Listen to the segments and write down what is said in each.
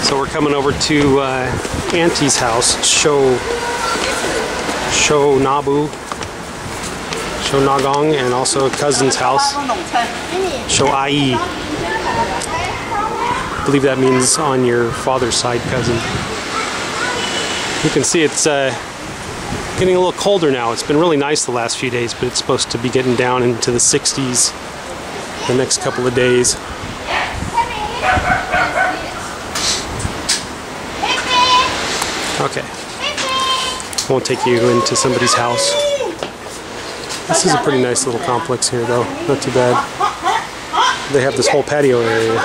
So we're coming over to Auntie's house, Nagong, and also a cousin's house, Ai. I believe that means on your father's side cousin. You can see it's getting a little colder now. It's been really nice the last few days, but it's supposed to be getting down into the 60s the next couple of days. Okay, won't take you into somebody's house. This is a pretty nice little complex here though, not too bad. They have this whole patio area.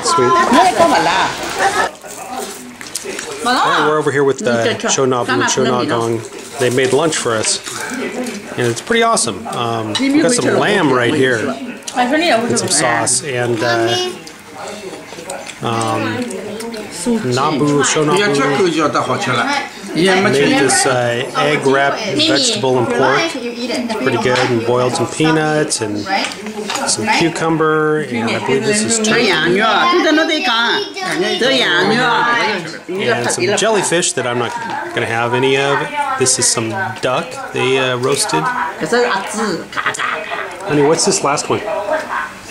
Sweet. And we're over here with Nagong. They made lunch for us, and it's pretty awesome. We've got some lamb right here, and some sauce, and made this egg wrapped vegetable and pork. Pretty good, and boiled some peanuts and some cucumber, and I believe this is turkey. And some jellyfish that I'm not going to have any of. This is some duck they roasted. Honey, what's this last one?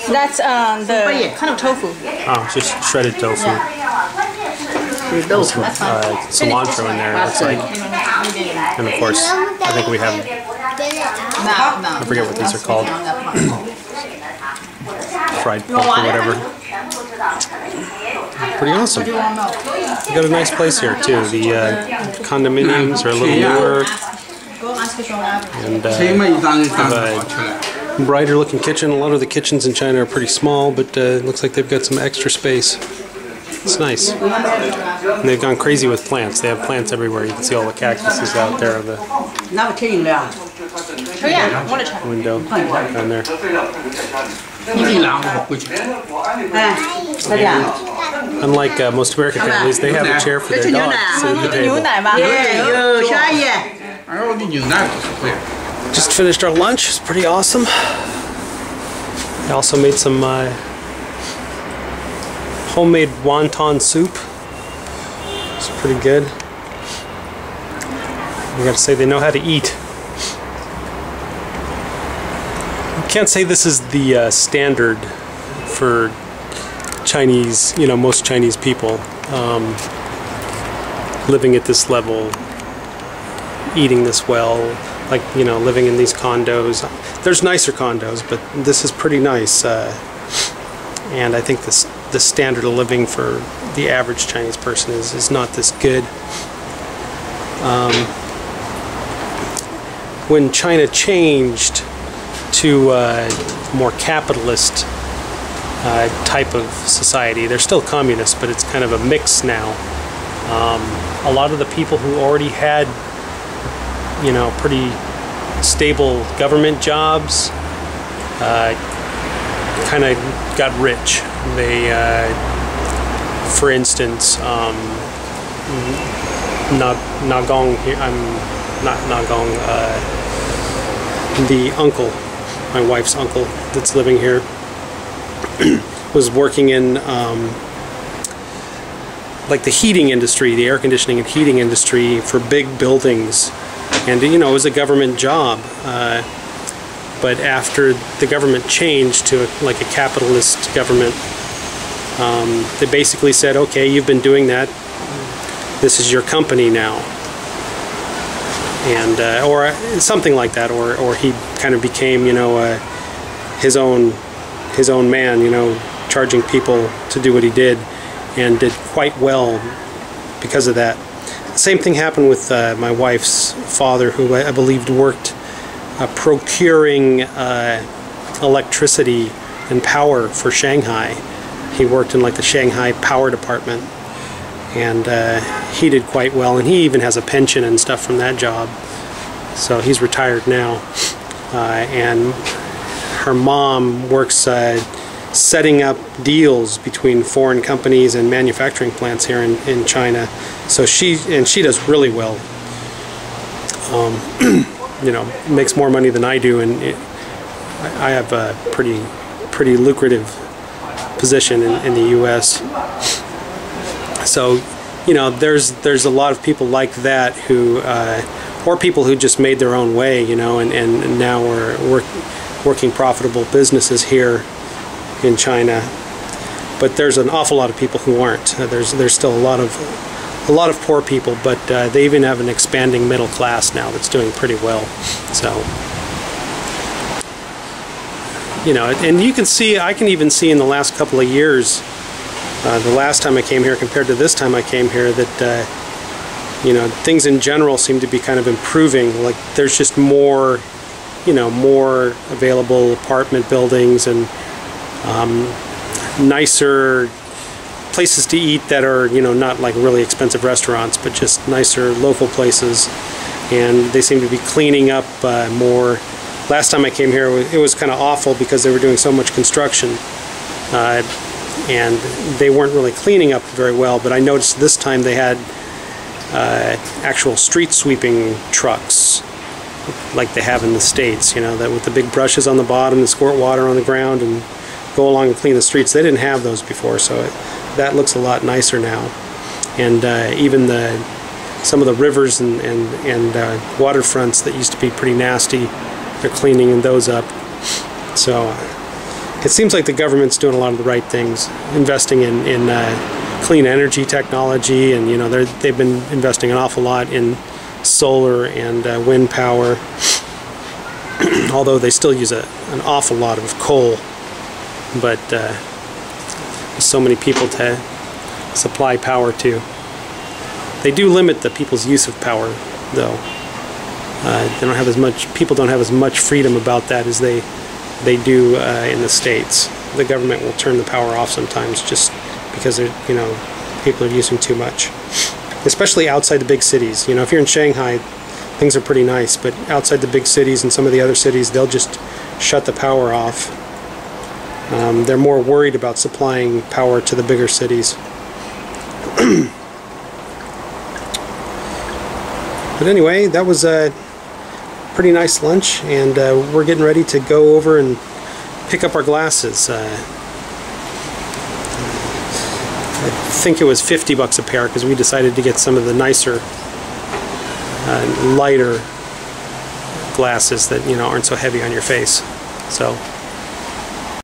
That's the kind of tofu. Oh, just shredded tofu. Some cilantro in there, it looks like. And of course, I think we have, I forget what these are called. Fried pork or whatever. Pretty awesome. We got a nice place here too. The condominiums are a little newer. And have a brighter looking kitchen. A lot of the kitchens in China are pretty small, but it looks like they've got some extra space. It's nice. And they've gone crazy with plants. They have plants everywhere. You can see all the cactuses out there of the window down there. Unlike most American families, they have a chair for their dog to sit at the table. Just finished our lunch. It's pretty awesome. I also made some homemade wonton soup. It's pretty good. I gotta say, they know how to eat. I can't say this is the standard for Chinese, most Chinese people living at this level, eating this well, like, living in these condos. There's nicer condos, but this is pretty nice. And I think the standard of living for the average Chinese person is not this good. When China changed to a more capitalist type of society, they're still communist, but it's kind of a mix now. A lot of the people who already had, pretty stable government jobs kind of got rich. They, for instance, Nagong, not Nagong, the uncle, my wife's uncle that's living here, was working in like the heating industry, the air conditioning and heating industry for big buildings, and it was a government job. But after the government changed to like a capitalist government, they basically said, okay, you've been doing that, this is your company now. And or something like that, or he kind of became, his own man, charging people to do what he did, and did quite well because of that. Same thing happened with my wife's father, who I believed worked procuring electricity and power for Shanghai. He worked in like the Shanghai power department, and he did quite well, and he even has a pension and stuff from that job. So he's retired now, and her mom works setting up deals between foreign companies and manufacturing plants here in China. So she does really well. Makes more money than I do, and I have a pretty lucrative position in the U.S. So, you know, there's a lot of people like that who, or people who just made their own way, you know, and now are working profitable businesses here in China. But there's an awful lot of people who aren't. There's still a lot of poor people, but they even have an expanding middle class now that's doing pretty well. So, you know, and you can see, I can even see in the last couple of years, the last time I came here compared to this time I came here, that you know, things in general seem to be kind of improving. Like there's just more, you know, more available apartment buildings and nicer places to eat that are, you know, not like really expensive restaurants, but just nicer local places. And they seem to be cleaning up more. Last time I came here, it was kind of awful because they were doing so much construction. And they weren't really cleaning up very well, but I noticed this time they had actual street sweeping trucks like they have in the States, you know, that with the big brushes on the bottom that squirt water on the ground and go along and clean the streets. They didn't have those before, so that looks a lot nicer now. And even some of the rivers and waterfronts that used to be pretty nasty, they're cleaning those up. So it seems like the government's doing a lot of the right things, investing in clean energy technology, and you know they've been investing an awful lot in solar and wind power. Although they still use an awful lot of coal, but there's so many people to supply power to. They do limit the people's use of power, though. They don't have as much. People don't have as much freedom about that as they do in the States. The government will turn the power off sometimes just because you know, people are using too much. Especially outside the big cities. You know, if you're in Shanghai, things are pretty nice, but outside the big cities and some of the other cities, they'll just shut the power off. They're more worried about supplying power to the bigger cities. But anyway, that was a pretty nice lunch, and we're getting ready to go over and pick up our glasses. I think it was $50 a pair because we decided to get some of the nicer, lighter glasses that, you know, aren't so heavy on your face. So